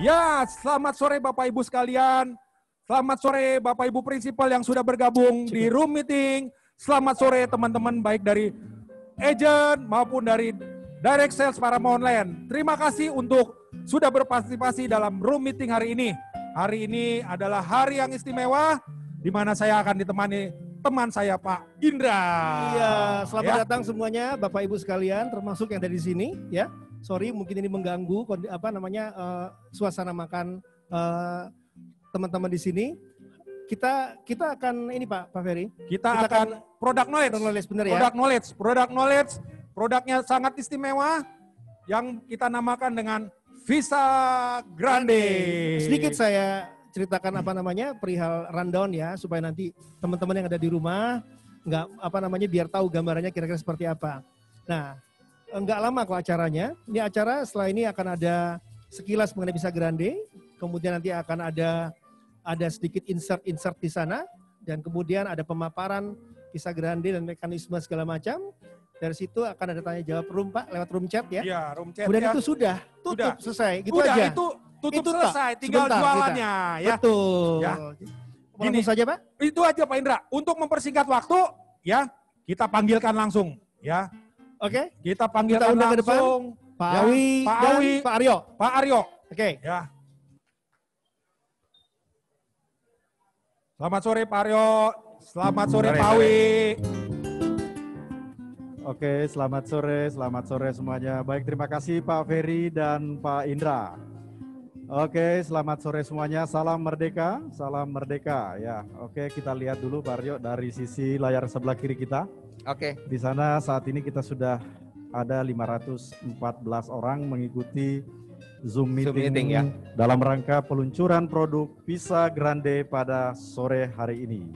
Ya, selamat sore Bapak Ibu sekalian. Selamat sore Bapak Ibu Prinsipal yang sudah bergabung di room meeting. Selamat sore teman-teman baik dari agent maupun dari direct sales Paramount Land. Terima kasih untuk sudah berpartisipasi dalam room meeting hari ini. Hari ini adalah hari yang istimewa di mana saya akan ditemani teman saya Pak Indra. Iya, selamat datang semuanya Bapak Ibu sekalian, termasuk yang ada di sini ya. Sorry mungkin ini mengganggu suasana makan teman-teman di sini. Kita akan ini Pak Ferry. Kita akan product knowledge benar ya. Product knowledge, produknya sangat istimewa yang kita namakan dengan Visa Grande. Sedikit saya ceritakan perihal rundown ya, supaya nanti teman-teman yang ada di rumah biar tahu gambarannya kira-kira seperti apa. Nah, enggak lama kok acaranya. Ini acara setelah ini akan ada sekilas mengenai Visa Grande, kemudian nanti akan ada sedikit insert di sana, dan kemudian ada pemaparan Visa Grande dan mekanisme segala macam. Dari situ akan ada tanya jawab room Pak, lewat room chat ya. Iya, room chat. Kemudian itu sudah tutup selesai, gitu aja. Tutup selesai, tinggal jualannya ya. Betul. Ya. Gini saja Pak. Itu aja Pak Indra. Untuk mempersingkat waktu ya, kita panggilkan langsung ya. Oke. Kita panggilkan langsung Pak Awi dan Pak Aryo. Pak Aryo. Oke. Ya. Selamat sore Pak Aryo. Selamat sore Pak Awi. Oke, selamat sore semuanya. Baik, terima kasih Pak Ferry dan Pak Indra. Oke, selamat sore semuanya. Salam merdeka ya. Oke, kita lihat dulu Pak Aryo dari sisi layar sebelah kiri kita. Oke. Di sana saat ini kita sudah ada 514 orang mengikuti Zoom meeting ya, dalam rangka peluncuran produk Visa Grande pada sore hari ini.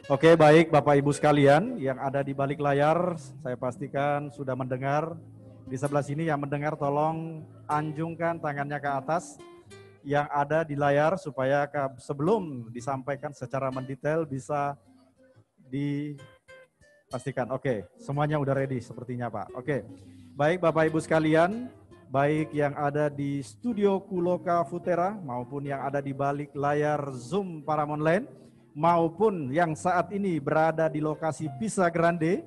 Oke, baik Bapak Ibu sekalian yang ada di balik layar, saya pastikan sudah mendengar. Di sebelah sini yang mendengar tolong anjungkan tangannya ke atas yang ada di layar supaya sebelum disampaikan secara mendetail bisa dipastikan. Oke, semuanya udah ready sepertinya Pak. Oke, baik Bapak Ibu sekalian, baik yang ada di studio Kuloka Futera maupun yang ada di balik layar Zoom Paramount Land, maupun yang saat ini berada di lokasi Visa Grande.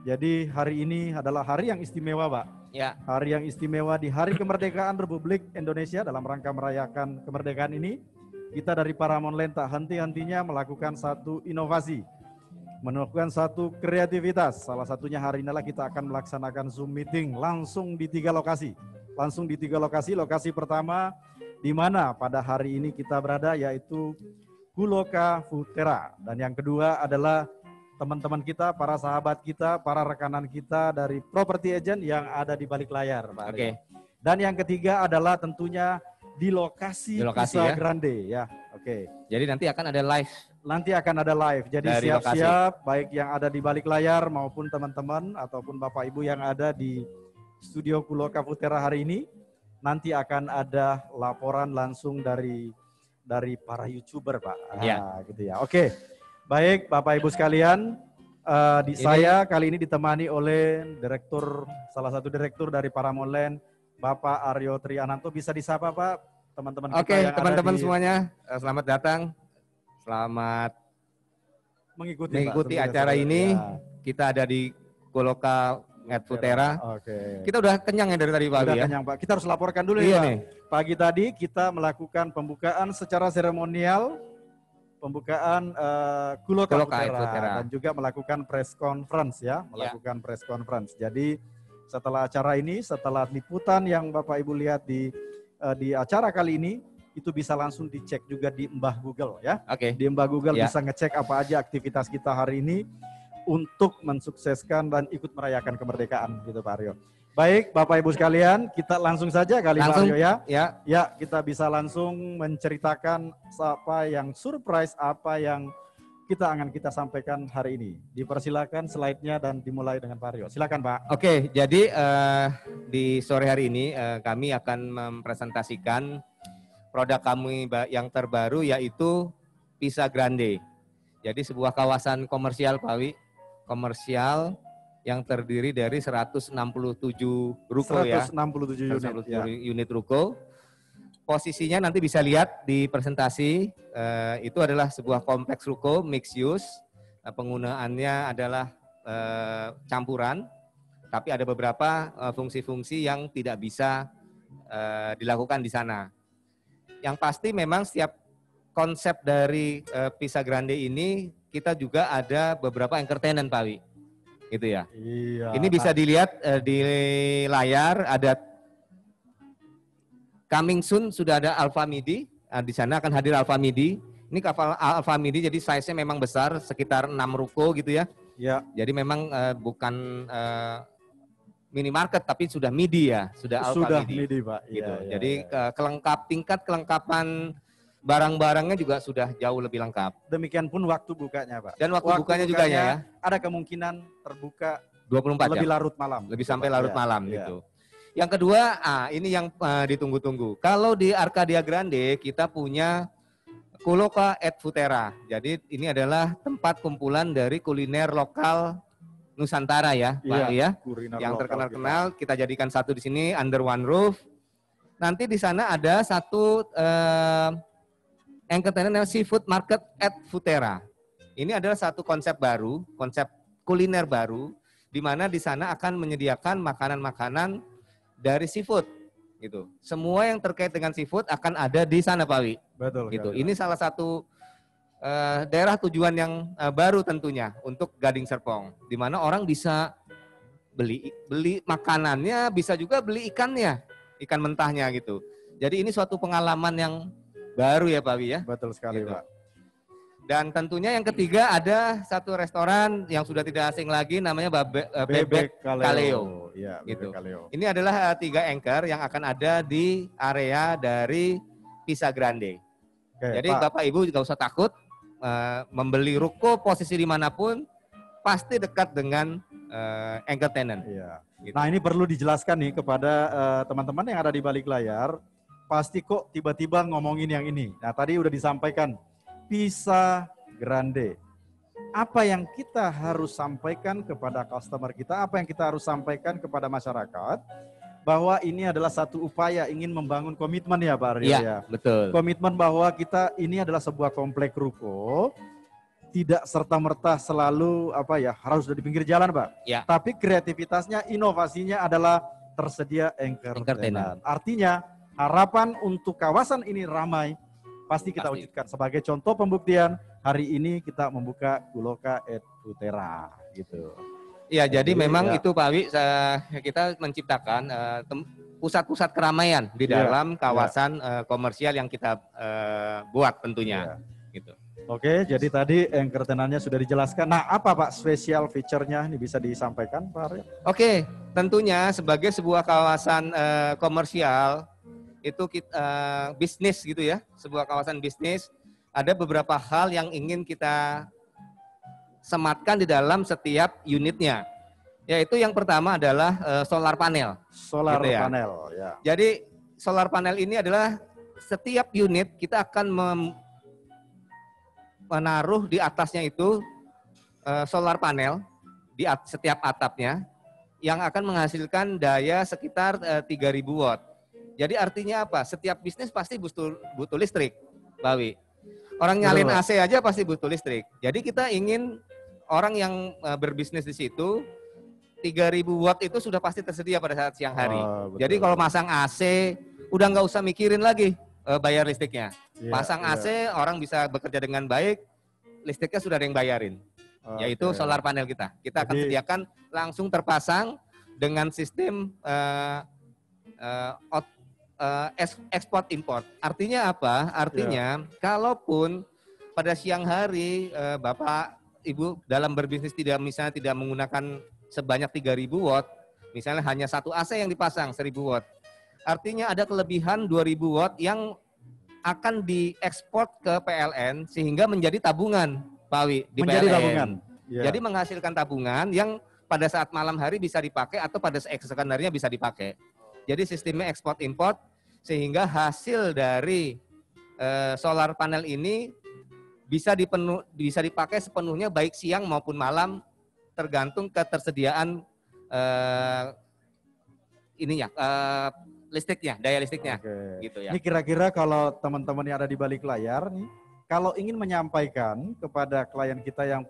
Jadi hari ini adalah hari yang istimewa Pak. Ya. Hari yang istimewa di Hari Kemerdekaan Republik Indonesia. Dalam rangka merayakan kemerdekaan ini, kita dari Paramount Land tak henti-hentinya melakukan satu inovasi, melakukan satu kreativitas. Salah satunya hari inilah kita akan melaksanakan Zoom meeting langsung di 3 lokasi. Lokasi pertama di mana pada hari ini kita berada yaitu Kuloka Futera. Dan yang kedua adalah teman-teman kita, para sahabat kita, para rekanan kita dari property agent yang ada di balik layar, Pak. Oke. Dan yang ketiga adalah tentunya di lokasi Visa Grande ya. Oke. Jadi nanti akan ada live. Jadi siap-siap baik yang ada di balik layar maupun teman-teman ataupun Bapak Ibu yang ada di studio Kuloka Futera hari ini. Nanti akan ada laporan langsung dari para YouTuber Pak. Ya. Gitu ya. Oke. Baik Bapak Ibu sekalian, saya kali ini ditemani oleh salah satu direktur dari Paramount Land, Bapak Aryo Triananto. Bisa disapa Pak, teman-teman kita yang teman-teman ada di... semuanya, selamat datang. Selamat mengikuti acara ini. Ya. Kita ada di Kuloka Futera. Oke. Kita udah kenyang ya dari tadi pagi ya. Kenyang Pak. Kita harus laporkan dulu ya Pak. Pagi tadi kita melakukan pembukaan secara seremonial, pembukaan Kuloka Futera dan juga melakukan press conference ya, press conference. Jadi setelah acara ini, setelah liputan yang Bapak Ibu lihat di acara kali ini, itu bisa langsung dicek juga di Mbah Google ya. Oke. Di Mbah Google bisa ngecek apa aja aktivitas kita hari ini untuk mensukseskan dan ikut merayakan kemerdekaan gitu Pak Aryo. Baik Bapak Ibu sekalian, kita langsung saja Pak Aryo ya. Ya, kita bisa langsung menceritakan apa yang surprise, apa yang kita sampaikan hari ini. Dipersilakan slide-nya dan dimulai dengan Pak Aryo. Silakan Pak. Oke, jadi di sore hari ini kami akan mempresentasikan produk kami yang terbaru yaitu Visa Grande. Jadi sebuah kawasan komersial Pak Wi, komersial yang terdiri dari 167 ruko 167 unit ruko. Posisinya nanti bisa lihat di presentasi, itu adalah sebuah kompleks ruko mixed use. Penggunaannya adalah campuran, tapi ada beberapa fungsi-fungsi yang tidak bisa dilakukan di sana. Yang pasti memang setiap konsep dari Pisa Grande ini kita juga ada beberapa anchor tenant, Pak Wi. Gitu ya. Iya. Ini bisa dilihat di layar, ada coming soon, sudah ada Alfa Midi. Di sana akan hadir Alfa Midi. Ini kapal Alfa Midi, jadi size-nya memang besar, sekitar 6 ruko gitu ya. Ya. Jadi memang bukan minimarket, tapi sudah Midi ya, sudah Alfa Midi. Pak. Gitu. Ya, Jadi tingkat kelengkapan barang-barangnya juga sudah jauh lebih lengkap. Demikian pun waktu bukanya, Pak. Dan waktu bukanya juga ya. Ada kemungkinan terbuka 24 lebih jam. larut malam. Lebih sampai larut malam ya. gitu. Yang kedua, ini yang ditunggu-tunggu. Kalau di Arcadia Grande kita punya Kuloka et Futera. Jadi ini adalah tempat kumpulan dari kuliner lokal Nusantara ya, Pak ya. Yang terkenal-kenal kita jadikan satu di sini under one roof. Nanti di sana ada satu anchor tenant namanya Seafood Market at Futera. Ini adalah satu konsep baru, konsep kuliner baru, di mana di sana akan menyediakan makanan-makanan dari seafood, gitu. Semua yang terkait dengan seafood akan ada di sana, Pak Wi. Betul. Gitu. Ini salah satu daerah tujuan yang baru tentunya untuk Gading Serpong, di mana orang bisa beli makanannya, bisa juga beli ikannya, ikan mentahnya gitu. Jadi ini suatu pengalaman yang baru ya Pak Wi ya. Betul sekali gitu. Pak. Dan tentunya yang ketiga ada satu restoran yang sudah tidak asing lagi namanya Bebek Kaleo. Ya, gitu. Kaleo. Ini adalah 3 anchor yang akan ada di area dari Pisa Grande. Oke, jadi Pak. Bapak Ibu tidak usah takut membeli ruko posisi dimanapun pasti dekat dengan anchor tenant. Iya. Gitu. Nah ini perlu dijelaskan nih kepada teman-teman yang ada di balik layar. Pasti kok tiba-tiba ngomongin yang ini. Nah tadi udah disampaikan Pisa Grande. Apa yang kita harus sampaikan kepada customer kita, apa yang kita harus sampaikan kepada masyarakat, bahwa ini adalah satu upaya ingin membangun komitmen ya Pak Aryo ya. Betul. Komitmen bahwa kita ini adalah sebuah komplek ruko, tidak serta-merta selalu harus di pinggir jalan Pak. Ya. Tapi kreativitasnya, inovasinya adalah tersedia anchor tenant. Artinya harapan untuk kawasan ini ramai, pasti kita wujudkan. Sebagai contoh pembuktian, hari ini kita membuka Kuloka et Futera gitu. Ya, jadi memang itu Pak Wi, kita menciptakan pusat-pusat keramaian di dalam kawasan komersial yang kita buat tentunya. Gitu. Oke, jadi tadi anchor tenannya sudah dijelaskan. Nah, apa Pak spesial feature-nya ini bisa disampaikan Pak Aryo? Oke, tentunya sebagai sebuah kawasan komersial itu bisnis gitu ya, sebuah kawasan bisnis, ada beberapa hal yang ingin kita sematkan di dalam setiap unitnya. Yaitu yang pertama adalah solar panel. Solar gitu ya. panel, ya. Jadi solar panel ini adalah setiap unit kita akan menaruh di atasnya itu solar panel di setiap atapnya yang akan menghasilkan daya sekitar 3.000 watt. Jadi artinya apa? Setiap bisnis pasti butuh listrik, Pak Wi. Orang nyalin AC aja pasti butuh listrik. Jadi kita ingin orang yang berbisnis di situ 3.000 watt itu sudah pasti tersedia pada saat siang hari. Jadi kalau masang AC udah nggak usah mikirin lagi bayar listriknya. Pasang AC orang bisa bekerja dengan baik, listriknya sudah ada yang bayarin. Yaitu solar panel kita. Kita akan sediakan langsung terpasang dengan sistem ekspor import. Artinya apa? Artinya kalaupun pada siang hari Bapak Ibu dalam berbisnis misalnya tidak menggunakan sebanyak 3.000 watt, misalnya hanya satu AC yang dipasang 1.000 watt. Artinya ada kelebihan 2.000 watt yang akan diekspor ke PLN sehingga menjadi tabungan, Pak Wi, di menjadi PLN. Tabungan. Jadi menghasilkan tabungan yang pada saat malam hari bisa dipakai atau pada sekundernya bisa dipakai. Jadi sistemnya ekspor import sehingga hasil dari solar panel ini bisa dipakai sepenuhnya baik siang maupun malam tergantung ketersediaan listriknya, daya listriknya. Oke. Gitu ya. Ini kira-kira kalau teman-teman yang ada di balik layar nih, kalau ingin menyampaikan kepada klien kita yang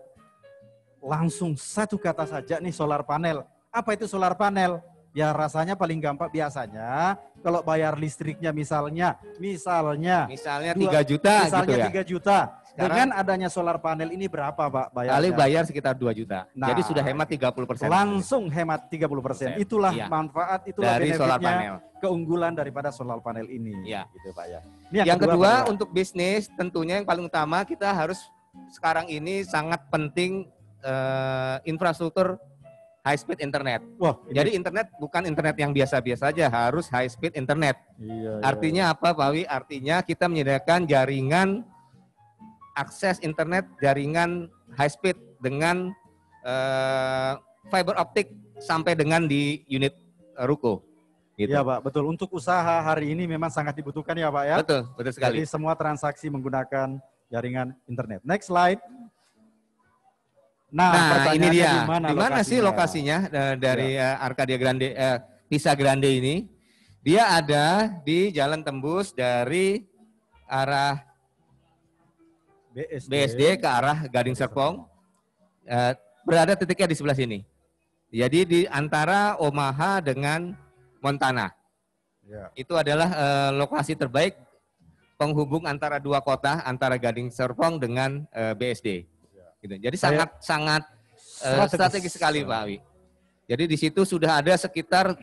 langsung satu kata saja nih solar panel. Apa itu solar panel? Ya rasanya paling gampang biasanya kalau bayar listriknya misalnya 3 juta misalnya gitu ya. 3 juta. Sekarang, Dengan adanya solar panel ini berapa Pak bayarnya? kali bayar sekitar 2 juta. Nah, jadi sudah hemat 30%. Langsung hemat 30%. Itulah Iya. manfaat, itulah Dari solar benefitnya, panel. keunggulan daripada solar panel ini. Iya. Gitu Pak ya. Ini Yang kedua Pak, ya. untuk bisnis tentunya yang paling utama kita harus sekarang ini sangat penting infrastruktur high speed internet. Wah, ini- Jadi internet bukan internet yang biasa-biasa aja, harus high speed internet. Iya, Artinya apa Pak Wi? Artinya kita menyediakan jaringan akses internet jaringan high speed dengan fiber optik sampai dengan di unit ruko. Gitu. Iya Pak, betul. Untuk usaha hari ini memang sangat dibutuhkan ya Pak ya. Betul, betul sekali. Jadi semua transaksi menggunakan jaringan internet. Next slide. Nah, Nah, ini dia. Di Di mana sih lokasinya dari Arcadia Grande, Pisa Grande ini? Dia ada di Jalan Tembus dari arah BSD ke arah Gading Serpong. Berada titiknya di sebelah sini. Jadi di antara Omaha dengan Montana. Ya. Itu adalah lokasi terbaik penghubung antara dua kota, antara Gading Serpong dengan BSD. Gitu. Jadi sangat strategis sekali Pak Awi. Jadi di situ sudah ada sekitar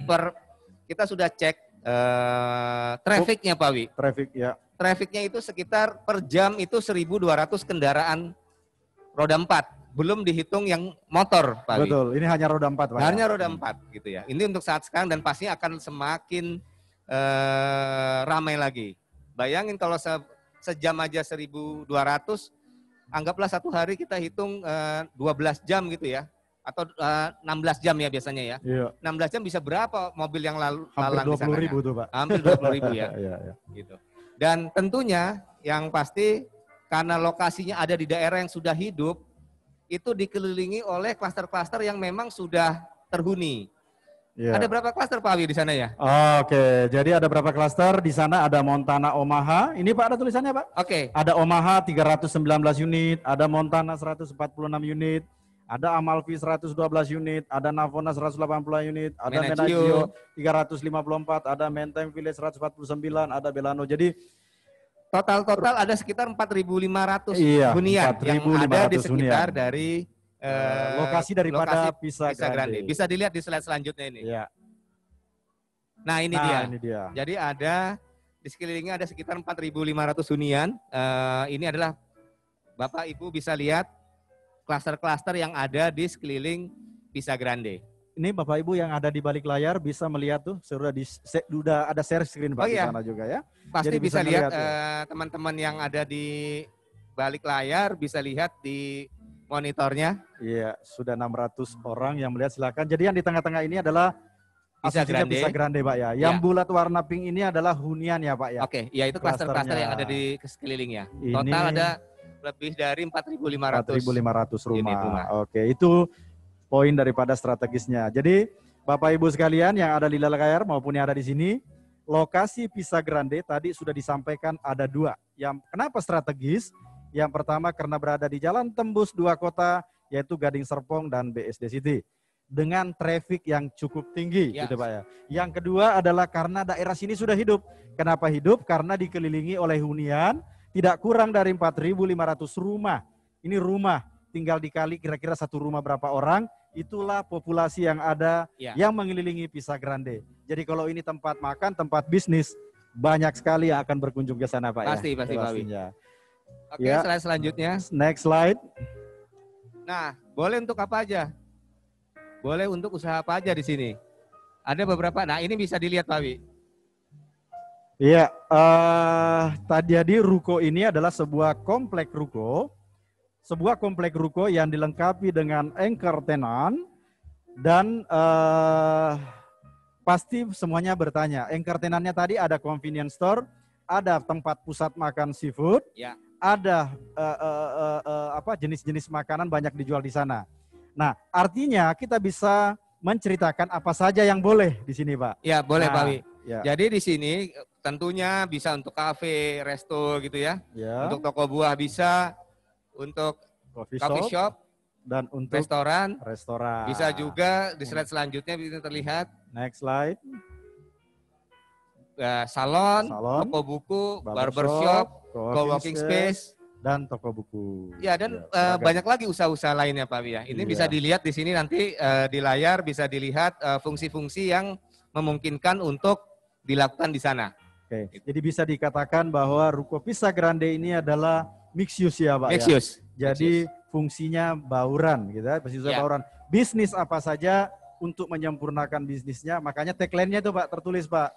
kita sudah cek trafficnya Pak Awi. Traffic ya. Trafficnya itu sekitar per jam itu 1.200 kendaraan roda 4. Belum dihitung yang motor Pak Awi. Betul, ini hanya roda 4 Pak. Hanya roda 4 gitu ya. Ini untuk saat sekarang dan pastinya akan semakin ramai lagi. Bayangin kalau sejam aja 1.200, anggaplah satu hari kita hitung 12 jam gitu ya. Atau 16 jam ya biasanya ya. Iya. 16 jam bisa berapa mobil yang lalang Hampir di sana? 20.000 tuh Pak. Hampir 20.000 ya. Iya, iya. Gitu. Dan tentunya yang pasti karena lokasinya ada di daerah yang sudah hidup, itu dikelilingi oleh klaster-klaster yang memang sudah terhuni. Iya. Ada berapa klaster Pak Awi di sana ya? Oke, jadi ada berapa klaster? Di sana ada Montana Omaha. Ini Pak ada tulisannya Pak? Oke. Ada Omaha 319 unit, ada Montana 146 unit, ada Amalfi 112 unit, ada Navona 180 unit, ada Menagio 354, ada Menteng Village 149, ada Belano. Jadi Total ada sekitar 4.500 iya, hunian yang ada di 4.500 sekitar hunian. dari lokasi daripada lokasi Pisa Grande. Bisa dilihat di slide selanjutnya ini. Iya. Nah ini Nah, dia. ini dia. Jadi ada di sekelilingnya ada sekitar 4.500 hunian. Ini adalah Bapak Ibu bisa lihat klaster-klaster yang ada di sekeliling Pisa Grande. Ini Bapak Ibu yang ada di balik layar bisa melihat tuh sudah ada share screen Pak di sana juga ya. Pasti Jadi bisa lihat ngelihat, teman-teman yang ada di balik layar bisa lihat di monitornya. Iya, sudah 600 orang yang melihat, silakan. Jadi yang di tengah-tengah ini adalah Pisa aslinya Grande. Pisa Grande Pak ya. Yang Ya. bulat warna pink ini adalah hunian ya Pak ya. Oke, ya itu klaster-klaster Klasternya. yang ada di sekelilingnya. Ini Total ada lebih dari 4.500 4.500 unit rumah. Oke, itu poin daripada strategisnya. Jadi Bapak Ibu sekalian yang ada di layar maupun yang ada di sini, lokasi Pisa Grande tadi sudah disampaikan ada 2. Yang kenapa strategis? Yang pertama karena berada di jalan tembus 2 kota, yaitu Gading Serpong dan BSD City. Dengan traffic yang cukup tinggi, Ya. gitu Pak ya. Yang kedua adalah karena daerah sini sudah hidup. Kenapa hidup? Karena dikelilingi oleh hunian, tidak kurang dari 4.500 rumah. Ini rumah, tinggal dikali kira-kira satu rumah berapa orang, itulah populasi yang ada Ya. yang mengelilingi Pisa Grande. Jadi kalau ini tempat makan, tempat bisnis, banyak sekali yang akan berkunjung ke sana Pak Pasti, ya. pasti Pak Wi. Pastinya. Oke, Ya. slide selanjutnya. Next slide. Nah, boleh untuk apa aja? Boleh untuk usaha apa aja di sini? Ada beberapa. Nah, ini bisa dilihat Pak Wi. Iya, tadi jadi ruko ini adalah sebuah komplek ruko. Sebuah komplek ruko yang dilengkapi dengan anchor tenant dan pasti semuanya bertanya. Anchor tenantnya tadi ada convenience store, ada tempat pusat makan seafood, Ya. ada jenis-jenis makanan banyak dijual di sana. Nah, artinya kita bisa menceritakan apa saja yang boleh di sini, Pak. Ya, boleh Nah, Pak Wi. Ya. Jadi di sini tentunya bisa untuk kafe, resto gitu ya. Ya. Untuk toko buah bisa, untuk coffee shop dan untuk restoran. restoran. Bisa juga di slide selanjutnya bisa terlihat. Next slide. Salon, Salon, toko buku, barbershop, co-working space, dan toko buku. Ya, dan Ya, banyak lagi usaha-usaha lainnya Pak Wi ya. Ini Iya. bisa dilihat di sini nanti di layar bisa dilihat fungsi-fungsi yang memungkinkan untuk dilakukan di sana. Oke, jadi bisa dikatakan bahwa Ruko Pisa Grande ini adalah mixed use ya Pak Mixed ya? use. Jadi fungsinya bauran gitu ya, bisnisnya Ya. bauran. Bisnis apa saja untuk menyempurnakan bisnisnya, makanya tagline-nya itu Pak tertulis Pak.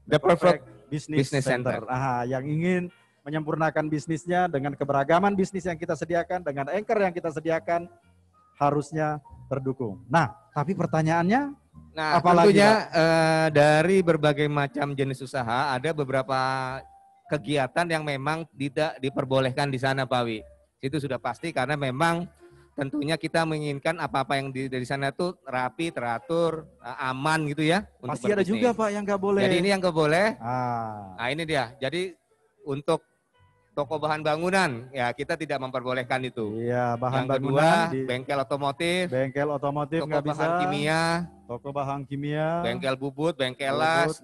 The Perfect Business Center. Yang ingin menyempurnakan bisnisnya dengan keberagaman bisnis yang kita sediakan, dengan anchor yang kita sediakan, harusnya terdukung. Nah, tapi pertanyaannya, Nah, apalagi, tentunya dari berbagai macam jenis usaha ada beberapa kegiatan yang memang tidak diperbolehkan di sana Pak Wi. Itu sudah pasti karena memang tentunya kita menginginkan apa-apa yang dari sana tuh rapi, teratur, aman gitu ya. Pasti ada juga Pak yang nggak boleh. Jadi ini yang nggak boleh. Nah, ini dia. Jadi untuk toko bahan bangunan, ya kita tidak memperbolehkan itu. Iya, bahan yang bangunan. Kedua, bengkel otomotif Toko nggak bisa. Bahan kimia. Toko bahan kimia. Bengkel bubut, bengkel las.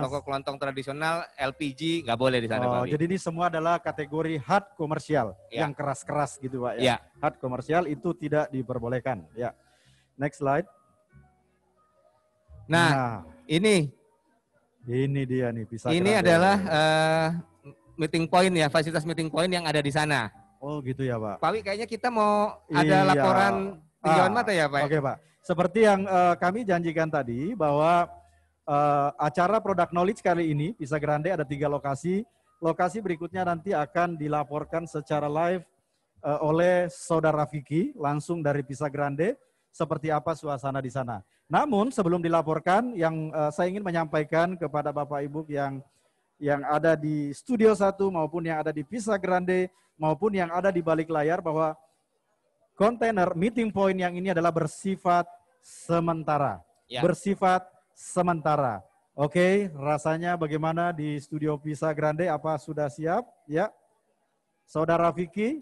Toko kelontong tradisional, LPG, nggak boleh di sana Pak. Jadi ini semua adalah kategori hard komersial. Ya. Yang keras-keras gitu Pak Ya. Hard komersial itu tidak diperbolehkan. Ya. Next slide. Nah, ini dia nih. Ini adalah meeting point ya, fasilitas meeting point yang ada di sana. Oh gitu ya Pak. Pak Wi, kayaknya kita mau ada laporan tinjauan mata ya Pak? Oke Pak. Seperti yang kami janjikan tadi bahwa acara Product Knowledge kali ini, Pisa Grande ada 3 lokasi. Lokasi berikutnya nanti akan dilaporkan secara live oleh Saudara Vicky langsung dari Pisa Grande seperti apa suasana di sana. Namun sebelum dilaporkan, yang saya ingin menyampaikan kepada Bapak Ibu yang ada di Studio 1 maupun yang ada di Pisa Grande maupun yang ada di balik layar bahwa kontainer meeting point yang ini adalah bersifat sementara. Ya. Bersifat sementara. Oke, rasanya bagaimana di Studio Pisa Grande? Apa sudah siap? Ya. Saudara Vicky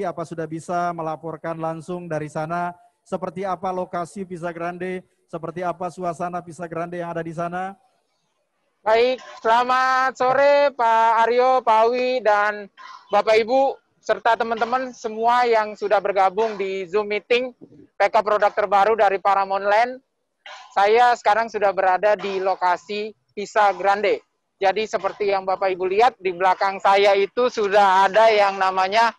apa sudah bisa melaporkan langsung dari sana seperti apa lokasi Pisa Grande, seperti apa suasana Pisa Grande yang ada di sana? Baik, selamat sore Pak Aryo, Pak Awi, dan Bapak Ibu, serta teman-teman semua yang sudah bergabung di Zoom meeting PK produk terbaru dari Paramount Land. Saya sekarang sudah berada di lokasi Pisa Grande. Jadi seperti yang Bapak Ibu lihat, di belakang saya itu sudah ada yang namanya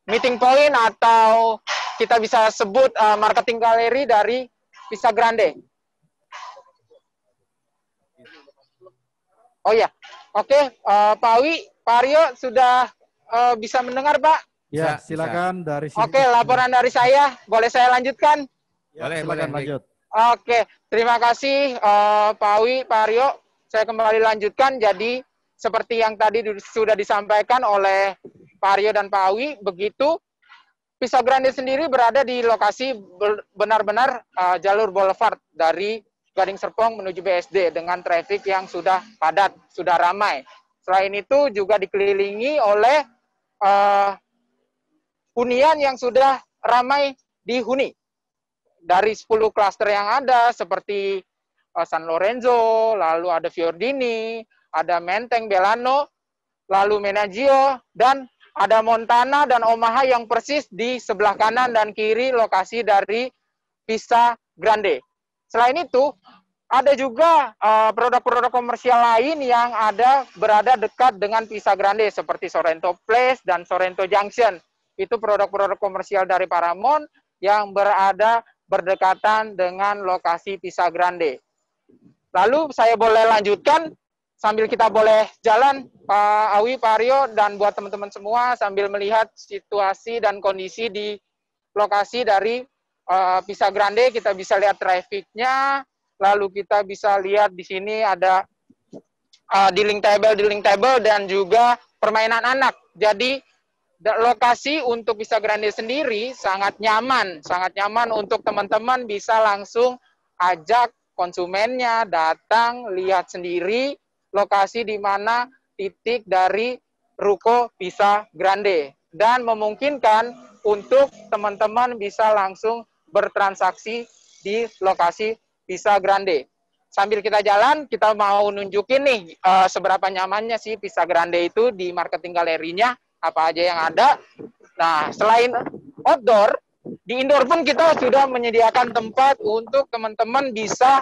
meeting point atau kita bisa sebut marketing galeri dari Pisa Grande. Oh ya, oke, Pak Awi, Pak Aryo sudah bisa mendengar Pak? Ya, silakan dari sini. Oke, laporan dari saya, boleh saya lanjutkan? Ya, Boleh, silakan boleh. lanjut. Oke, terima kasih Pak Awi, Pak Aryo. Saya kembali lanjutkan, jadi seperti yang tadi sudah disampaikan oleh Pak Aryo dan Pak Awi, begitu Pisa Grande sendiri berada di lokasi benar-benar jalur boulevard dari Gading Serpong menuju BSD dengan traffic yang sudah padat, sudah ramai. Selain itu juga dikelilingi oleh hunian yang sudah ramai dihuni. Dari 10 klaster yang ada seperti San Lorenzo, lalu ada Fiordini, ada Menteng, Belano, lalu Menagio, dan ada Montana dan Omaha yang persis di sebelah kanan dan kiri lokasi dari Pisa Grande. Selain itu, ada juga produk-produk komersial lain yang berada dekat dengan Pisa Grande seperti Sorrento Place dan Sorrento Junction. Itu produk-produk komersial dari Paramount yang berada berdekatan dengan lokasi Pisa Grande. Lalu saya boleh lanjutkan sambil kita boleh jalan, Pak Awi, Pak Aryo, dan buat teman-teman semua sambil melihat situasi dan kondisi di lokasi dari Pisa Grande. Kita bisa lihat trafficnya, lalu kita bisa lihat di sini ada dealing table, dan juga permainan anak. Jadi lokasi untuk Pisa Grande sendiri sangat nyaman untuk teman-teman bisa langsung ajak konsumennya datang, lihat sendiri lokasi di mana titik dari Ruko Pisa Grande. Dan memungkinkan untuk teman-teman bisa langsung bertransaksi di lokasi Pisa Grande. Sambil kita jalan, kita mau nunjukin nih seberapa nyamannya sih Pisa Grande itu di marketing galerinya, apa aja yang ada. Nah, selain outdoor, di indoor pun kita sudah menyediakan tempat untuk teman-teman bisa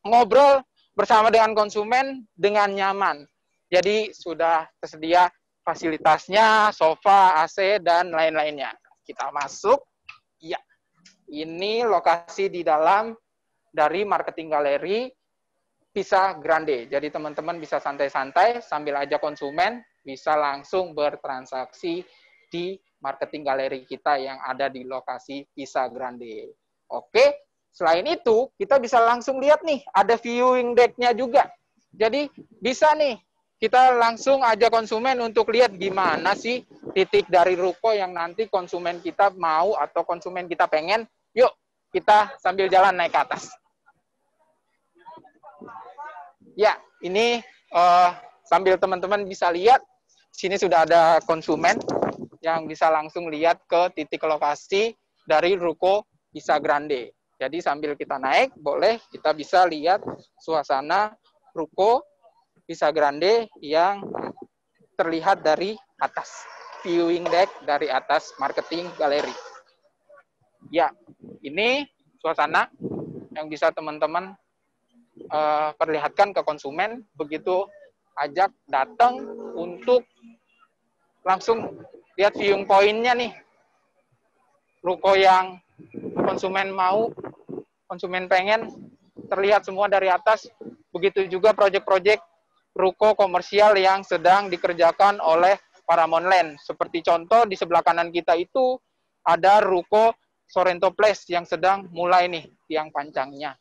ngobrol bersama dengan konsumen dengan nyaman. Jadi sudah tersedia fasilitasnya, sofa, AC, dan lain-lainnya. Kita masuk. Ya, ini lokasi di dalam dari marketing galeri Pisa Grande. Jadi teman-teman bisa santai-santai sambil ajak konsumen, bisa langsung bertransaksi di marketing galeri kita yang ada di lokasi Pisa Grande. Oke, selain itu kita bisa langsung lihat nih, ada viewing deck-nya juga. Jadi bisa nih, kita langsung ajak konsumen untuk lihat gimana sih titik dari ruko yang nanti konsumen kita mau atau konsumen kita pengen. Yuk, kita sambil jalan naik ke atas. Ya, ini sambil teman-teman bisa lihat, sini sudah ada konsumen yang bisa langsung lihat ke titik lokasi dari Ruko Pisa Grande. Jadi sambil kita naik, boleh kita bisa lihat suasana Ruko Pisa Grande yang terlihat dari atas. Viewing deck dari atas marketing galeri. Ya, ini suasana yang bisa teman-teman perlihatkan ke konsumen, begitu ajak datang untuk langsung lihat viewing point-nya nih. Ruko yang konsumen mau, konsumen pengen, terlihat semua dari atas. Begitu juga proyek-proyek ruko komersial yang sedang dikerjakan oleh Paramount Land. Seperti contoh di sebelah kanan kita itu ada Ruko Sorrento Place yang sedang mulai nih tiang pancangnya.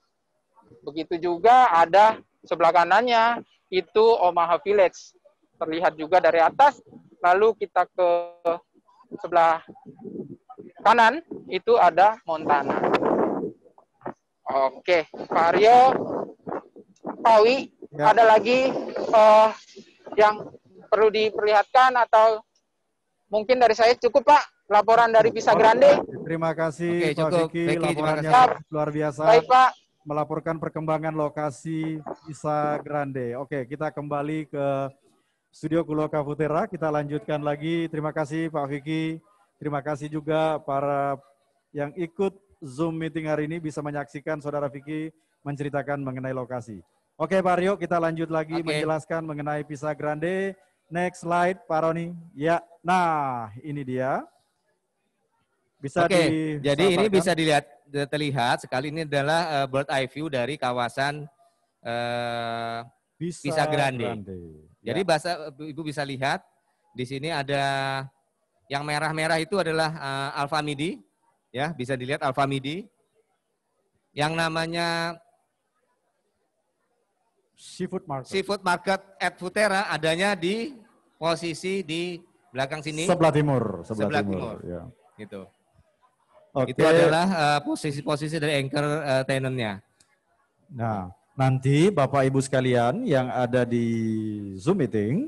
Begitu juga ada sebelah kanannya itu Omaha Village. Terlihat juga dari atas. Lalu kita ke sebelah kanan itu ada Montana. Oke, Pak Aryo, Pak Wi, ya, ada lagi yang perlu diperlihatkan atau mungkin dari saya cukup, Pak? Laporan dari Pisa Grande. Terima kasih. Oke, cukup. Pak Vicky, Becky, laporannya luar biasa. Baik, Pak. Melaporkan perkembangan lokasi Pisa Grande. Oke, kita kembali ke studio Kuloka Futera. Kita lanjutkan lagi. Terima kasih Pak Vicky. Terima kasih juga para yang ikut Zoom meeting hari ini bisa menyaksikan Saudara Vicky menceritakan mengenai lokasi. Oke Pak Rio, kita lanjut lagi menjelaskan mengenai Pisa Grande. Next slide Pak Roni. Ya, nah ini dia. Bisa jadi ini bisa terlihat sekali, ini adalah bird eye view dari kawasan Pisa Grande. Jadi Ibu bisa lihat di sini ada yang merah-merah itu adalah Alfamidi, ya bisa dilihat Alfamidi. Yang namanya Seafood Market at Futera adanya di posisi di belakang sini. Sebelah timur. Sebelah timur. Ya. Gitu. Oke. Itu adalah posisi-posisi dari anchor tenant-nya. Nah, nanti Bapak Ibu sekalian yang ada di Zoom meeting,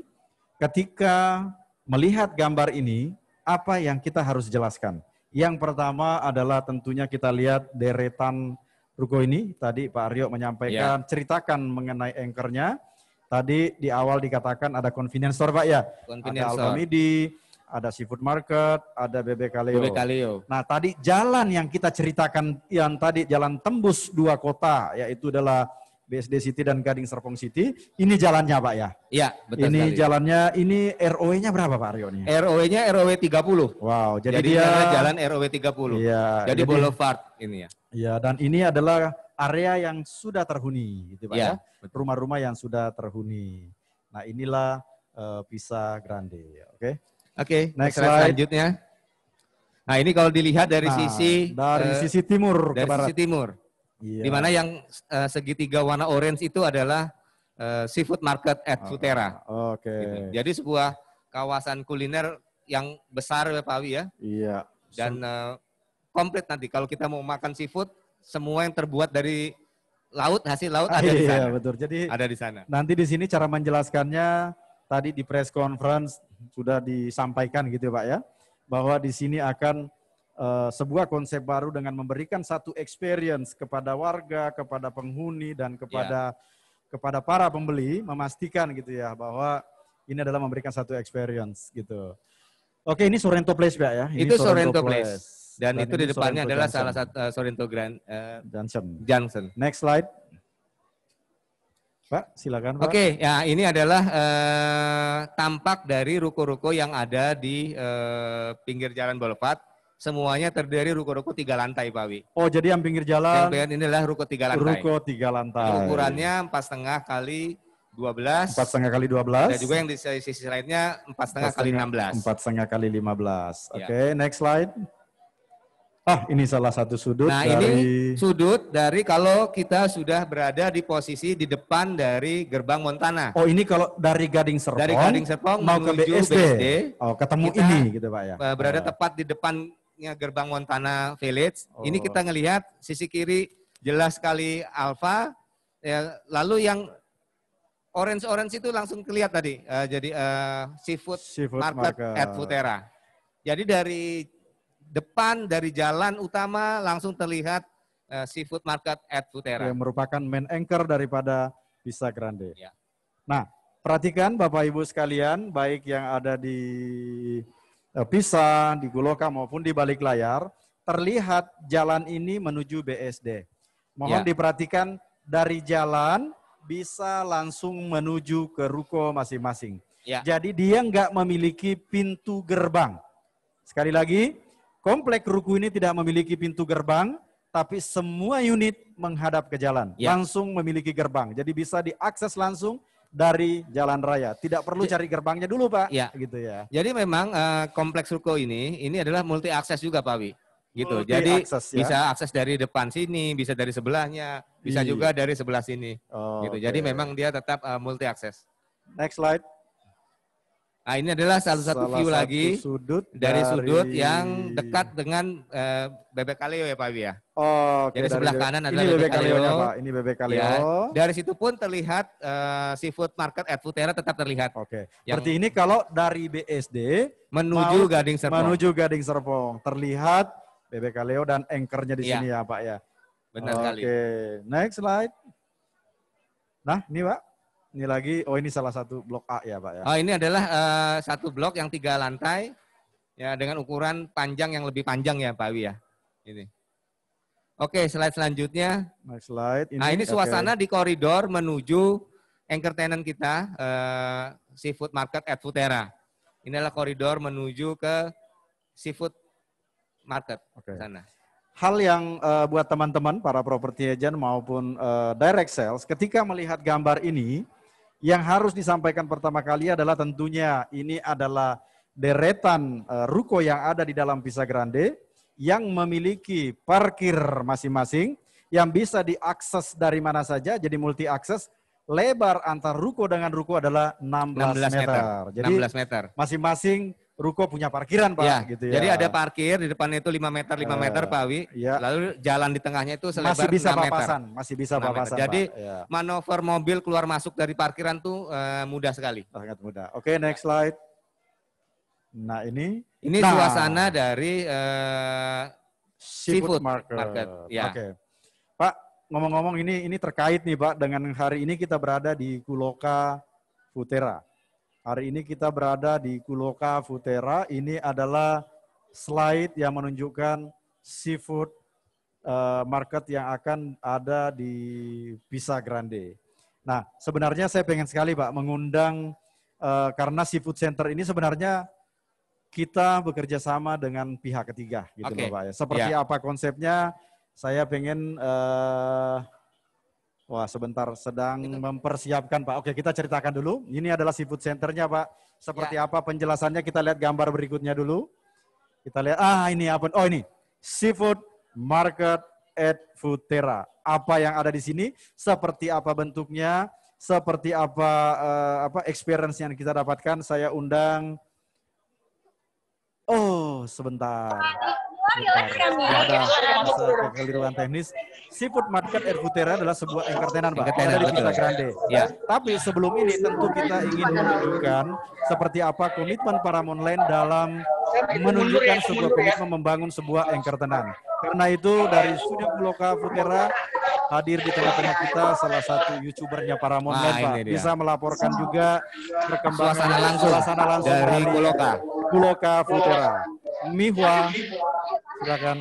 ketika melihat gambar ini, apa yang kita harus jelaskan? Yang pertama adalah tentunya kita lihat deretan ruko ini. Tadi Pak Aryo menyampaikan, ceritakan mengenai anchor-nya. Tadi di awal dikatakan ada convenience store Pak ya? Ada Alfamidi, ada Seafood Market, ada BB Kaleo. Nah tadi jalan yang kita ceritakan, yang tadi jalan tembus dua kota, yaitu adalah BSD City dan Gading Serpong City. Ini jalannya Pak ya? Iya, betul ini sekali. Jalannya, ini ROW-nya berapa Pak Aryo? ROW-nya ROW 30. Wow, jadi dia jalan ROW 30. Iya. Jadi boulevard ini ya. Iya, dan ini adalah area yang sudah terhuni, gitu Pak ya? Rumah-rumah yang sudah terhuni. Nah inilah Pisa Grande, oke? Oke, next slide selanjutnya. Nah ini kalau dilihat dari sisi timur dari sisi timur, di mana yang segitiga warna orange itu adalah Seafood Market at Futera. Oke. Gitu. Jadi sebuah kawasan kuliner yang besar ya Pak Wi ya. Iya. Dan komplit nanti kalau kita mau makan seafood, semua yang terbuat dari laut, hasil laut ada di sana. Iya, betul. Jadi Ada di sana. nanti di sini cara menjelaskannya tadi di press conference sudah disampaikan gitu Pak ya, bahwa di sini akan sebuah konsep baru dengan memberikan satu experience kepada warga, kepada penghuni dan kepada para pembeli, memastikan gitu ya bahwa ini adalah memberikan satu experience gitu. Oke, ini Sorrento Place Pak ya. Ini Itu Sorrento Place. Dan itu ini di depannya Sorrento adalah Junction. salah satu Sorrento Grand Junction. Junction. Next slide. Pak, silakan Pak. Oke, ya ini adalah tampak dari ruko-ruko yang ada di pinggir jalan Boulevard. Semuanya terdiri ruko-ruko 3 lantai, Pak Wi. Oh, jadi yang pinggir Yang jalan, lihat ini adalah ruko 3 lantai. ruko 3 lantai. Ukurannya 4,5 kali 12. 4,5 kali 12. Ada juga yang di sisi lainnya 4,5 kali 16. 4,5 kali 15. Ya. Oke, next slide. Ah, ini salah satu sudut Nah, dari... ini sudut dari kalau kita sudah berada di posisi di depan dari gerbang Montana. Oh, ini kalau dari Gading Serpong, Dari Gading Serpong mau ke menuju BSD. BSD, Oh, ketemu kita, ini gitu Pak ya. Berada tepat di depannya gerbang Montana Village. Oh. Ini kita ngelihat sisi kiri jelas sekali Alfa. Ya, lalu yang orange itu langsung kelihatan tadi. Jadi seafood market at Futera. Jadi dari depan dari jalan utama langsung terlihat seafood market at Futera. Yang merupakan main anchor daripada Pisa Grande. Ya. Nah, perhatikan Bapak Ibu sekalian, baik yang ada di Pisa, di Guloka maupun di balik layar, terlihat jalan ini menuju BSD. Mohon diperhatikan dari jalan bisa langsung menuju ke ruko masing-masing. Ya. Jadi dia nggak memiliki pintu gerbang. Sekali lagi, komplek ruko ini tidak memiliki pintu gerbang, tapi semua unit menghadap ke jalan. Ya. Langsung memiliki gerbang. Jadi bisa diakses langsung dari jalan raya. Tidak perlu cari gerbangnya dulu Pak. Ya. Gitu ya. Jadi memang kompleks ruko ini adalah multi akses juga Pak Wi. Gitu. Multi Jadi akses, ya. bisa akses dari depan sini, bisa dari sebelahnya, bisa Iya. juga dari sebelah sini. Oh, Gitu. oke. Jadi memang dia tetap multi akses. Next slide. Nah, ini adalah salah satu view lagi sudut dari sudut yang dekat dengan Bebek Kaleo ya Pak Wi ya. Oh, Jadi sebelah kanan adalah ini Bebek Bebek Kaleo-nya Kaleo. Pak. Ini Bebek Kaleo. Ya, dari situ pun terlihat seafood market at Futera tetap terlihat. Oke. Yang Seperti ini kalau dari BSD menuju Gading Serpong. Menuju Gading Serpong. Terlihat Bebek Kaleo dan anchor-nya di Iya. sini ya Pak ya. Benar sekali. Oke, next slide. Nah, ini Pak. Ini lagi, oh ini salah satu blok A ya Pak ya. Oh, ini adalah satu blok yang 3 lantai ya dengan ukuran panjang yang lebih panjang ya Pak Wi ya. Ini. Oke, slide selanjutnya. Next slide. Nah, ini suasana di koridor menuju anchor tenant kita Seafood Market at Futera. Ini adalah koridor menuju ke Seafood Market sana. Hal yang buat teman-teman para property agent maupun direct sales ketika melihat gambar ini, yang harus disampaikan pertama kali adalah tentunya ini adalah deretan ruko yang ada di dalam Pisa Grande yang memiliki parkir masing-masing yang bisa diakses dari mana saja, jadi multi akses. Lebar antar ruko dengan ruko adalah 16 meter. Jadi 16 meter. Masing-masing ruko punya parkiran Pak. Ya, Gitu ya. jadi ada parkir di depannya itu 5 meter Pak Wi. Ya. Lalu jalan di tengahnya itu selebar Masih bisa 6 meter. papasan, masih bisa 6 meter. papasan. Jadi Pak. Ya. manuver mobil keluar masuk dari parkiran tuh mudah sekali. Sangat mudah. Oke, next slide. Nah, ini Suasana dari seafood seafood market. ya. Oke. Pak, ngomong-ngomong ini terkait nih Pak dengan hari ini kita berada di Guloka Futera. Hari ini kita berada di Guloka Futera. Ini adalah slide yang menunjukkan seafood market yang akan ada di Pisa Grande. Nah, sebenarnya saya pengen sekali Pak mengundang karena seafood center ini sebenarnya kita bekerja sama dengan pihak ketiga gitu Oke. loh Pak ya. Seperti apa konsepnya? Saya pengen sebentar sedang mempersiapkan Pak. Oke, kita ceritakan dulu. Ini adalah seafood centernya Pak. Seperti apa penjelasannya? Kita lihat gambar berikutnya dulu. Kita lihat ini apa? Oh, ini seafood market at Futera. Apa yang ada di sini? Seperti apa bentuknya? Seperti apa experience yang kita dapatkan? Saya undang. Oh, sebentar. Ada kekeliruan teknis. Seafood Market Erfutera adalah sebuah entertainan, Pak. Yang ada di Pisa Grande. Ya. Tapi sebelum ini tentu kita ingin menunjukkan seperti apa komitmen Paramount dalam menunjukkan sebuah komitmen membangun sebuah entertainan. Karena itu dari Studio Kuloka Futera hadir di tengah-tengah kita salah satu YouTubernya Paramount Pak. Bisa melaporkan juga perkembangan suasana langsung dari Kuloka Futera. Mihwa, silakan.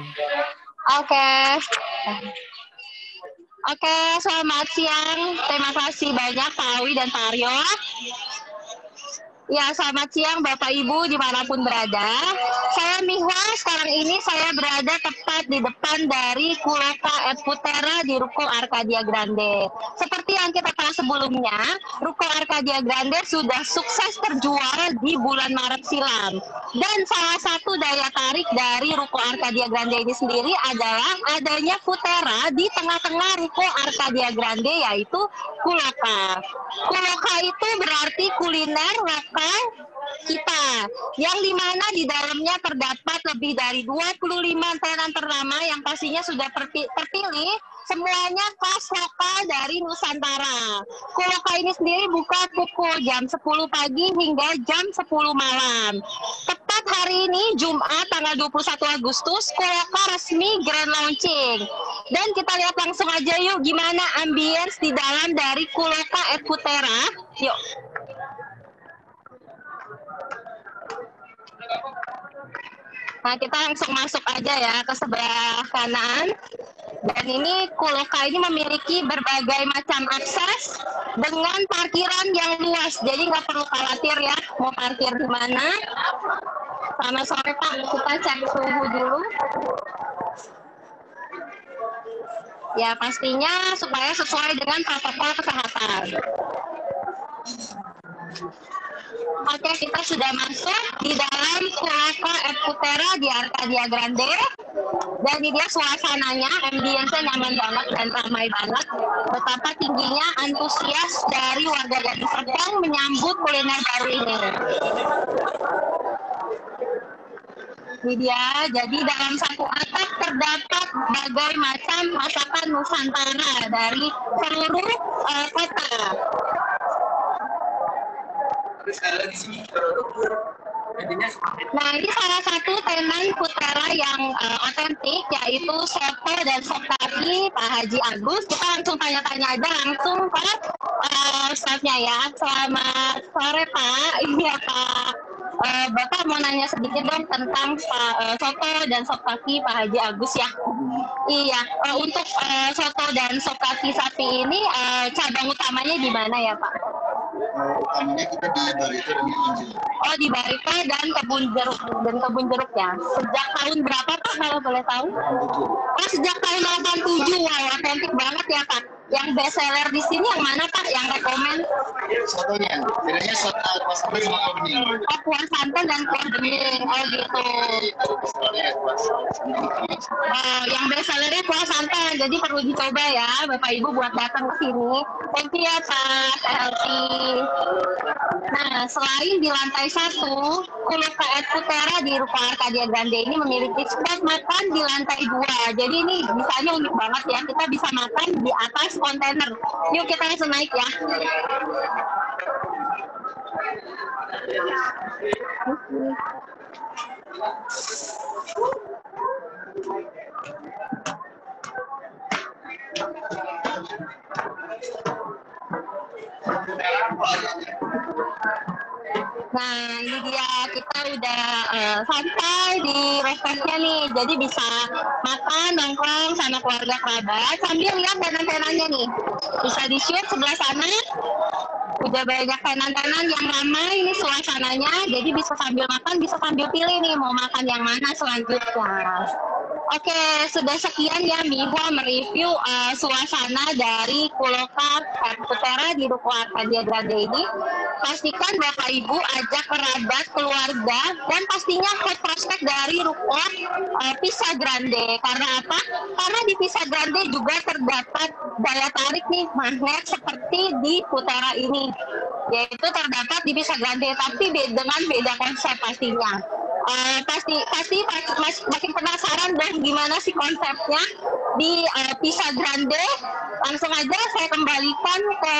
Oke, selamat siang. Terima kasih banyak Pak Awi dan Pak Aryo. Ya, selamat siang Bapak Ibu dimanapun berada. Saya Mihwa, sekarang ini saya berada tepat di depan dari Kuloka Erfutera di Ruko Arcadia Grande. Seperti yang kita tahu sebelumnya, Ruko Arcadia Grande sudah sukses terjual di bulan Maret silam. Dan salah satu daya tarik dari Ruko Arcadia Grande ini sendiri adalah adanya Futera di tengah-tengah Ruko Arcadia Grande, yaitu Kuloka. Kuloka itu berarti kuliner lokal kita, yang dimana di dalamnya terdapat lebih dari 25 tenan ternama yang pastinya sudah terpilih, semuanya khas lokal dari Nusantara. Kuloka ini sendiri buka pukul jam 10 pagi hingga jam 10 malam. Tepat hari ini, Jumat tanggal 21 Agustus, Kuloka resmi grand launching. Dan kita lihat langsung aja yuk gimana ambience di dalam dari Kuloka Erfutera. Yuk. Nah, kita langsung masuk aja ya ke sebelah kanan. Dan ini Kuloka ini memiliki berbagai macam akses dengan parkiran yang luas. Jadi nggak perlu khawatir ya mau parkir di mana. Selamat sore Pak, kita cek suhu dulu. Ya, pastinya supaya sesuai dengan protokol kesehatan. Oke, kita sudah masuk di dalam Kuloka Erfutera di Arcadia Grande. Dan ini dia suasananya, ambience-nya nyaman banget dan ramai banget. Betapa tingginya antusias dari warga Gading Serpong menyambut kuliner baru ini. Ini dia, jadi dalam satu atap terdapat berbagai macam masakan Nusantara dari seluruh kota. Nah, ini salah satu tenan Futera yang otentik, yaitu soto dan sop kaki Pak Haji Agus. Kita langsung tanya-tanya aja langsung ke staffnya ya. Selamat sore Pak. Iya Pak. Bapak mau nanya sedikit dong tentang soto dan sop kaki Pak Haji Agus ya. Iya, untuk soto dan sop kaki sapi ini cabang utamanya di mana ya Pak? Utamanya kita di Barito dan Kebun Jeruk. Oh, di Barito dan Kebun Jeruk ya. Sejak tahun berapa Pak kalau boleh tahu? 87. Oh, sejak tahun 87. Wah, otentik banget ya Pak. Yang best seller di sini yang mana Pak? Yang rekomen? Sotonya, bedanya soto kuah santan sama kuah bening. Oh, kuah santan dan kuah bening. Oh gitu. Yang best sellernya kuah santan. Jadi perlu dicoba ya Bapak Ibu buat datang ke sini. Thank you ya Pak. Healthy. Nah, selain di lantai 1, Kuloka Erfutera di Ruko Arcadia Grande ini memiliki spot makan di lantai 2. Jadi ini bisanya unik banget ya. Kita bisa makan di atas kontainer. Yuk kita langsung naik ya. Nah, ini dia, kita udah santai di restorannya nih. Jadi bisa makan, nongkrong sama keluarga kerabat sambil lihat tenan-tenannya nih. Bisa di-shoot sebelah sana. Udah banyak tenan-tenan yang ramai ini suasananya. Jadi bisa sambil makan, bisa sambil pilih nih mau makan yang mana selanjutnya. Oke, sudah sekian ya Mihwa mereview suasana dari Kuloka Erfutera di Ruko Arcadia Grande ini. Pastikan Bapak Ibu ajak kerabat, keluarga, dan pastinya hot prospek dari Ruko Pisa Grande. Karena apa? Karena di Pisa Grande juga terdapat daya tarik nih magnet seperti di Futera ini. Yaitu terdapat di Pisa Grande, tapi dengan beda konsep pastinya. pasti makin penasaran dan gimana sih konsepnya di Pisa Grande. Langsung aja saya kembalikan ke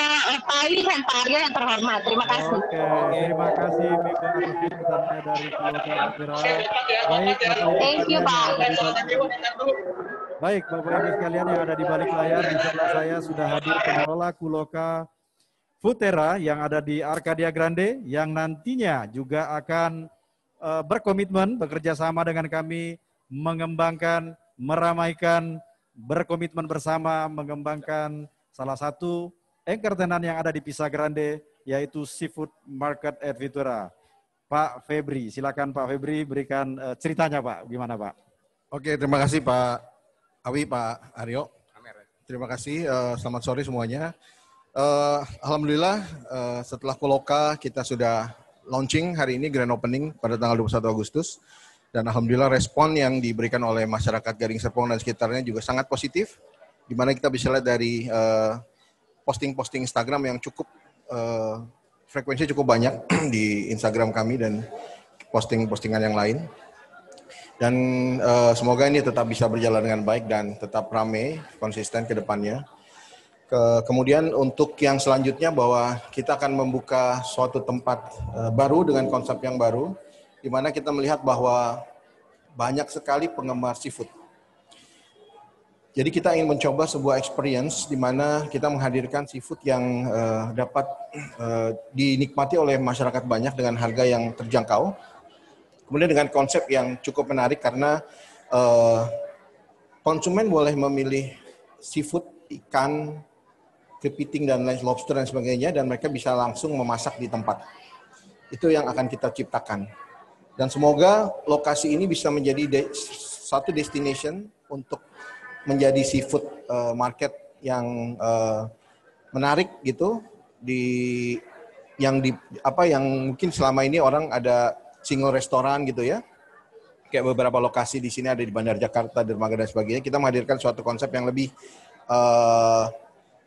Pak Awi dan Pak Aryo yang terhormat. Terima kasih. Oke, terima kasih Miko atas liputannya dari Kuloka Putra. Thank you, Pak. Baik, Bapak Ibu sekalian yang ada di balik layar, di sebelah saya sudah hadir pengelola Kuloka Futera yang ada di Arcadia Grande, yang nantinya juga akan berkomitmen bekerja sama dengan kami, mengembangkan, meramaikan, berkomitmen bersama, mengembangkan salah satu anchor tenan yang ada di Pisa Grande, yaitu Seafood Market at Futura. Pak Febri, silakan Pak Febri berikan ceritanya Pak, gimana Pak? Oke, terima kasih Pak Awi, Pak Aryo. Terima kasih, selamat sore semuanya. Alhamdulillah setelah Kuloka kita sudah launching hari ini, grand opening pada tanggal 21 Agustus. Dan alhamdulillah respon yang diberikan oleh masyarakat Gading Serpong dan sekitarnya juga sangat positif. Di mana kita bisa lihat dari posting-posting Instagram yang cukup, frekuensinya cukup banyak di Instagram kami dan posting-postingan yang lain. Dan semoga ini tetap bisa berjalan dengan baik dan tetap ramai, konsisten ke depannya. Kemudian untuk yang selanjutnya bahwa kita akan membuka suatu tempat baru dengan konsep yang baru, di mana kita melihat bahwa banyak sekali penggemar seafood. Jadi kita ingin mencoba sebuah experience di mana kita menghadirkan seafood yang dapat dinikmati oleh masyarakat banyak dengan harga yang terjangkau. Kemudian dengan konsep yang cukup menarik karena konsumen boleh memilih seafood, ikan, kepiting dan lain lobster dan sebagainya, dan mereka bisa langsung memasak di tempat. Itu yang akan kita ciptakan. Dan semoga lokasi ini bisa menjadi satu destination untuk menjadi seafood market yang menarik gitu, yang mungkin selama ini orang ada single restoran gitu ya. Kayak beberapa lokasi di sini ada di Bandar Jakarta, Dermaga dan sebagainya. Kita menghadirkan suatu konsep yang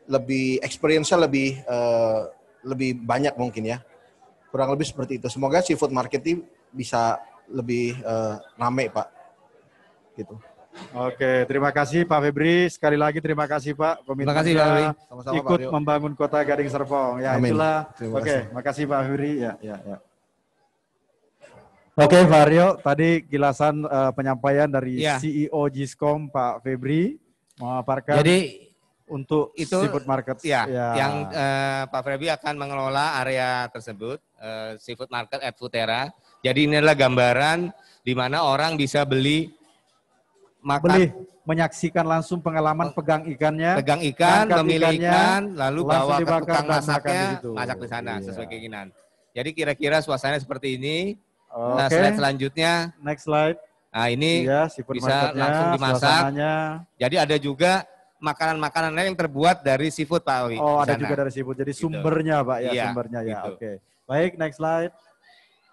lebih experience-nya lebih banyak mungkin ya. Kurang lebih seperti itu. Semoga seafood market ini bisa lebih ramai Pak. Gitu. Oke, terima kasih Pak Febri. Sekali lagi terima kasih Pak. Terima kasih Pak Febri. Sama-sama, ikut Pak membangun kota Gading Serpong. Ya, amin. Itulah. Oke, makasih Pak Febri. Ya. Oke, Pak Aryo, tadi kilasan penyampaian dari CEO Giskom Pak Febri memaparkan. Jadi untuk itu seafood market. Ya. Yang Pak Febri akan mengelola area tersebut, Seafood Market at Futera. Jadi ini adalah gambaran di mana orang bisa menyaksikan langsung pengalaman pegang ikannya, pegang ikan, memilih ikan, lalu bawa ke dibakar tukang masaknya, masak di sana sesuai keinginan. Jadi kira-kira suasananya seperti ini. Nah, slide selanjutnya. Next slide. Nah, ini bisa langsung dimasak. Jadi ada juga makanan-makanan lain yang terbuat dari seafood Pak Awi. Oh, ada juga dari seafood. Jadi sumbernya Pak ya, sumbernya ya. Gitu. Oke. Baik, next slide.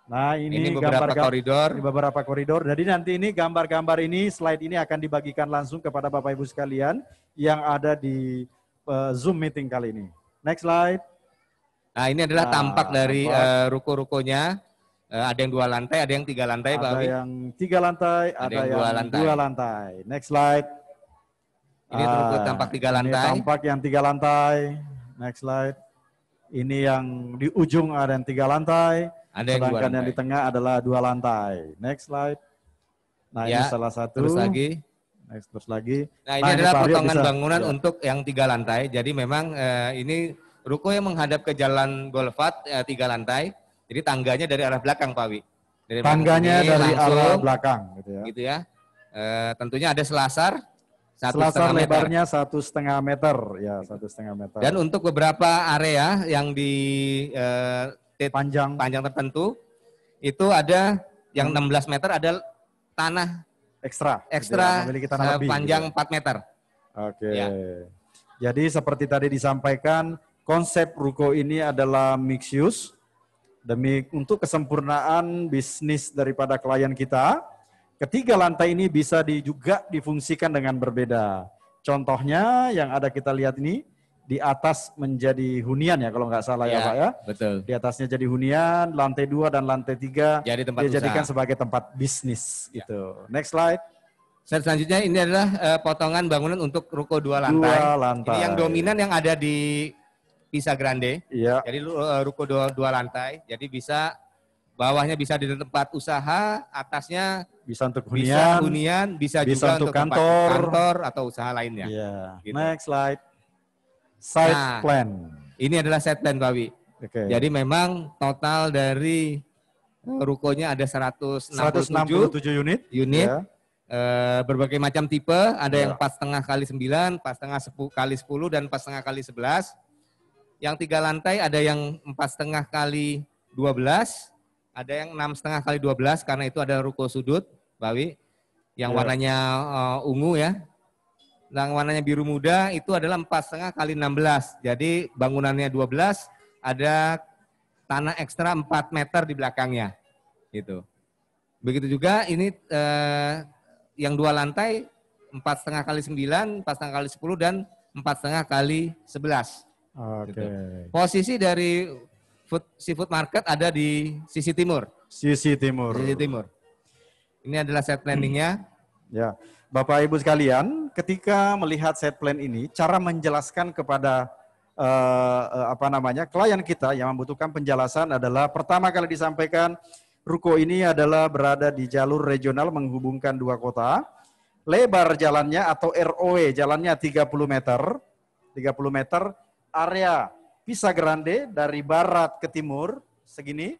Nah, ini beberapa koridor. Ini beberapa koridor. Jadi nanti ini gambar-gambar ini, slide ini akan dibagikan langsung kepada Bapak Ibu sekalian yang ada di Zoom meeting kali ini. Next slide. Nah, ini adalah tampak dari ruko-rukonya. Ada yang 2 lantai, ada yang 3 lantai, Pak Awi. Ada yang 3 lantai, ada yang 2 lantai. Next slide. Ini ruko tampak 3 lantai. Ini tampak yang 3 lantai. Next slide. Ini yang di ujung ada yang 3 lantai. Ada yang 2 sedangkan lantai. yang di tengah adalah 2 lantai. Next slide. Nah, ini salah satu. Terus lagi. Next, terus lagi. Nah, ini adalah potongan bangunan untuk yang 3 lantai. Jadi memang ini ruko yang menghadap ke Jalan Golfat 3 lantai. Jadi tangganya dari arah belakang, Pak Wi. Tangganya dari arah belakang, gitu ya. Gitu ya. Tentunya ada selasar. Selasar lebarnya 1,5 meter, ya 1,5 meter. Dan untuk beberapa area yang di panjang tertentu, itu ada yang 16 meter ada tanah ekstra gitu ya, panjang gitu. 4 meter. Oke. Ya. Jadi seperti tadi disampaikan, konsep ruko ini adalah mixed use. Demi untuk kesempurnaan bisnis daripada klien kita, ketiga lantai ini bisa juga difungsikan dengan berbeda. Contohnya yang ada kita lihat ini, di atas menjadi hunian ya kalau nggak salah ya Pak ya. Betul. Di atasnya jadi hunian, lantai 2 dan lantai 3 Jadi tempat dijadikan usaha. sebagai tempat bisnis gitu. Next slide. Slide selanjutnya ini adalah potongan bangunan untuk ruko 2 lantai. 2 lantai. Ini yang dominan yang ada di Pisa Grande. Iya. Jadi ruko 2 lantai. Jadi bisa bawahnya bisa di tempat usaha, atasnya Bisa untuk bisa hunian. hunian, bisa bisa juga untuk tempat kantor. kantor atau usaha lainnya. Iya. Gitu. Next slide. Site Nah, plan. Ini adalah set plan Pak Wi. Oke. Jadi memang total dari rukonya ada 167 167 unit. unit. Ya. Berbagai macam tipe, ada yang Ya. 4,5 kali 9, 4,5 kali 10, dan 4,5 kali 11. Yang 3 lantai ada yang 4,5 kali 12, ada yang 6,5 kali 12 karena itu ada ruko sudut, Pak Wi, yang Ya. warnanya ungu ya. Yang warnanya biru muda itu adalah 4,5 kali 16. Jadi bangunannya 12, ada tanah ekstra 4 meter di belakangnya. Gitu. Begitu juga ini yang 2 lantai 4,5 kali 9, 4,5 kali 10, dan 4,5 kali 11. Oke. Gitu. Posisi dari seafood market ada di sisi timur. Sisi timur. Sisi timur. Ini adalah set planningnya. Ya, Bapak Ibu sekalian, ketika melihat set plan ini, cara menjelaskan kepada klien kita yang membutuhkan penjelasan adalah pertama kali disampaikan ruko ini adalah berada di jalur regional menghubungkan 2 kota. Lebar jalannya atau ROW jalannya 30 meter. 30 meter, area Pisa Grande dari barat ke timur segini.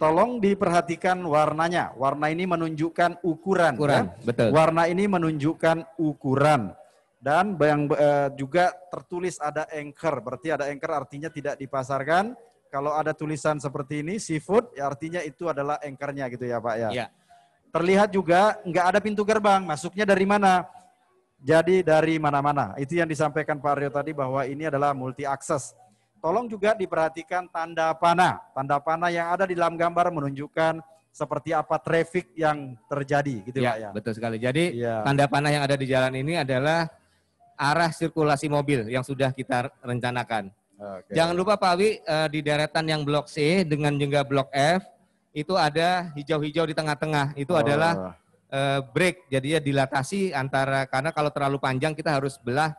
Tolong diperhatikan warnanya. Warna ini menunjukkan ukuran. Ukuran, Ya. betul. Warna ini menunjukkan ukuran. Dan yang juga tertulis ada anchor. Berarti ada anchor artinya tidak dipasarkan. Kalau ada tulisan seperti ini, seafood, ya artinya itu adalah anchornya gitu ya Pak ya. Iya. Terlihat juga nggak ada pintu gerbang. Masuknya dari mana? Jadi dari mana-mana. Itu yang disampaikan Pak Aryo tadi bahwa ini adalah multi akses. Tolong juga diperhatikan tanda panah. Tanda panah yang ada di dalam gambar menunjukkan seperti apa traffic yang terjadi gitu Pak ya. Betul sekali. Jadi Iya. tanda panah yang ada di jalan ini adalah arah sirkulasi mobil yang sudah kita rencanakan. Oke. Jangan lupa Pak Wi, di deretan yang blok C dengan juga blok F, itu ada hijau-hijau di tengah-tengah. Itu adalah break, jadinya dilatasi antara, karena kalau terlalu panjang kita harus belah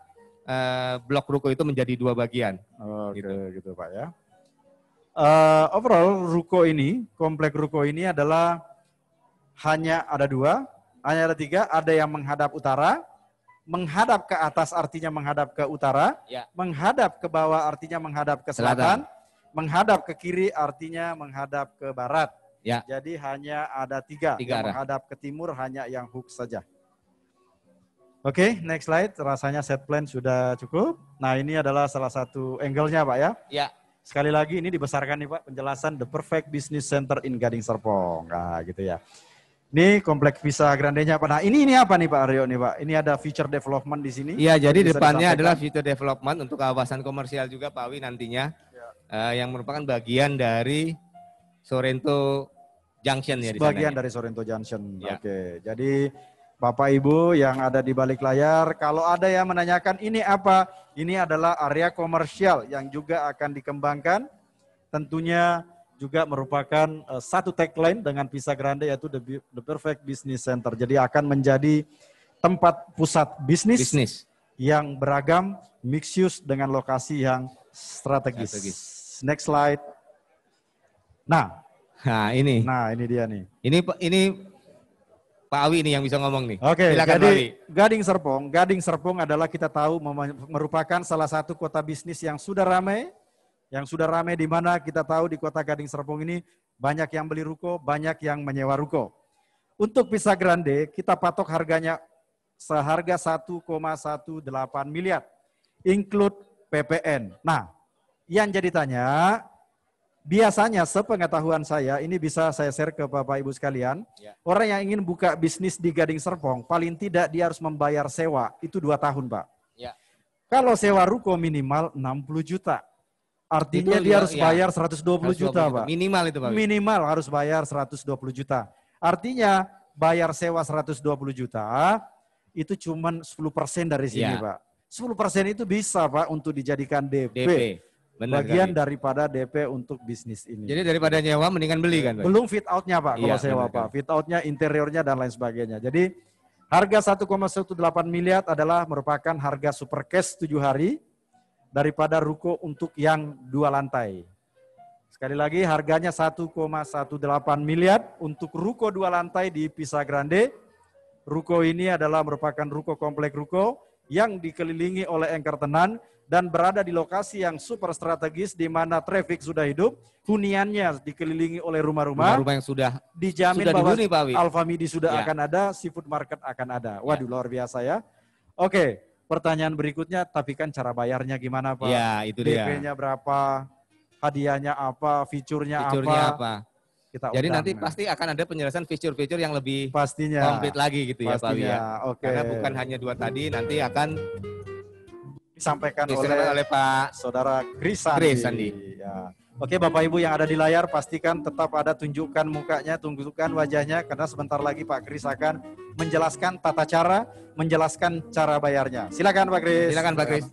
blok ruko itu menjadi 2 bagian. Oke, gitu Pak ya. Overall ruko ini, komplek ruko ini adalah hanya ada 2, hanya ada 3, ada yang menghadap utara, menghadap ke atas artinya menghadap ke utara, Ya. menghadap ke bawah artinya menghadap ke selatan, menghadap ke kiri artinya menghadap ke barat. Ya. Jadi hanya ada 3, Tiga yang arah. menghadap ke timur hanya yang hook saja. Oke, next slide. Rasanya set plan sudah cukup. Nah, ini adalah salah satu angle-nya, Pak ya. Ya. Sekali lagi ini dibesarkan nih Pak, penjelasan The Perfect Business Center in Gading Serpong. Nah, gitu ya. Ini kompleks Pisa Grande-nya Pak. Nah, ini apa nih Pak Aryo nih Pak? Ini ada future development di sini. Iya, jadi Bisa depannya disampaikan? adalah future development untuk kawasan komersial juga Pak Wi nantinya, yang merupakan bagian dari Sorrento Junction ya di sana. Sebagian ya. dari Sorrento Junction. Ya. Oke, jadi Bapak Ibu yang ada di balik layar, kalau ada yang menanyakan ini apa? Ini adalah area komersial yang juga akan dikembangkan. Tentunya juga merupakan satu tagline dengan Pisa Grande yaitu The Perfect Business Center. Jadi akan menjadi tempat pusat bisnis yang beragam, mixed use dengan lokasi yang strategis. Next slide. Nah ini dia nih. Ini Pak Awi nih yang bisa ngomong nih. Oke, Silakan, jadi Pak Awi. Gading Serpong adalah kita tahu merupakan salah satu kota bisnis yang sudah ramai, di mana kita tahu di kota Gading Serpong ini banyak yang beli ruko, banyak yang menyewa ruko. Untuk Pisa Grande kita patok harganya seharga 1,18 miliar, include PPN. Nah, yang jadi tanya, biasanya sepengetahuan saya, ini bisa saya share ke Bapak Ibu sekalian, orang yang ingin buka bisnis di Gading Serpong, paling tidak dia harus membayar sewa, itu 2 tahun Pak. Ya. Kalau sewa ruko minimal 60 juta, artinya Itu dia harus ya, bayar 120 juta Pak. Minimal itu Pak. Minimal harus bayar 120 juta. Artinya bayar sewa 120 juta, itu cuma 10% dari sini Ya. Pak. 10% itu bisa Pak untuk dijadikan DP. Benar Bagian kali. daripada DP untuk bisnis ini. Jadi daripada nyewa mendingan beli kan Pak? Belum fit outnya Pak, kalau Iya, sewa benar Pak. Fit outnya, interiornya dan lain sebagainya. Jadi harga 1,18 miliar adalah merupakan harga super cash 7 hari daripada ruko untuk yang 2 lantai. Sekali lagi harganya 1,18 miliar untuk ruko 2 lantai di Pisa Grande. Ruko ini adalah merupakan ruko komplek ruko yang dikelilingi oleh engkar tenan dan berada di lokasi yang super strategis di mana traffic sudah hidup, huniannya dikelilingi oleh rumah-rumah. Rumah-rumah yang sudah Dijamin sudah bahwa dihuni, Pak Wi. Alfamidi sudah Ya. akan ada, seafood market akan ada. Waduh, luar biasa ya. Oke, pertanyaan berikutnya, tapi kan cara bayarnya gimana Pak? Ya, itu dia. DP-nya berapa? Hadiahnya apa? Fiturnya Fiturnya apa? Kita Jadi undang. nanti pasti akan ada penjelasan fitur-fitur yang lebih pastinya komplit lagi gitu ya Pak Wi pastinya. ya. Oke. Karena bukan hanya 2 tadi, nanti akan disampaikan disampaikan oleh Pak Saudara Chris Sandi. Chris Sandi. Ya. Oke Bapak Ibu yang ada di layar, pastikan tetap ada tunjukkan mukanya, tunjukkan wajahnya, karena sebentar lagi Pak Chris akan menjelaskan tata cara, menjelaskan cara bayarnya. Silakan Pak Chris. Silakan Pak Chris.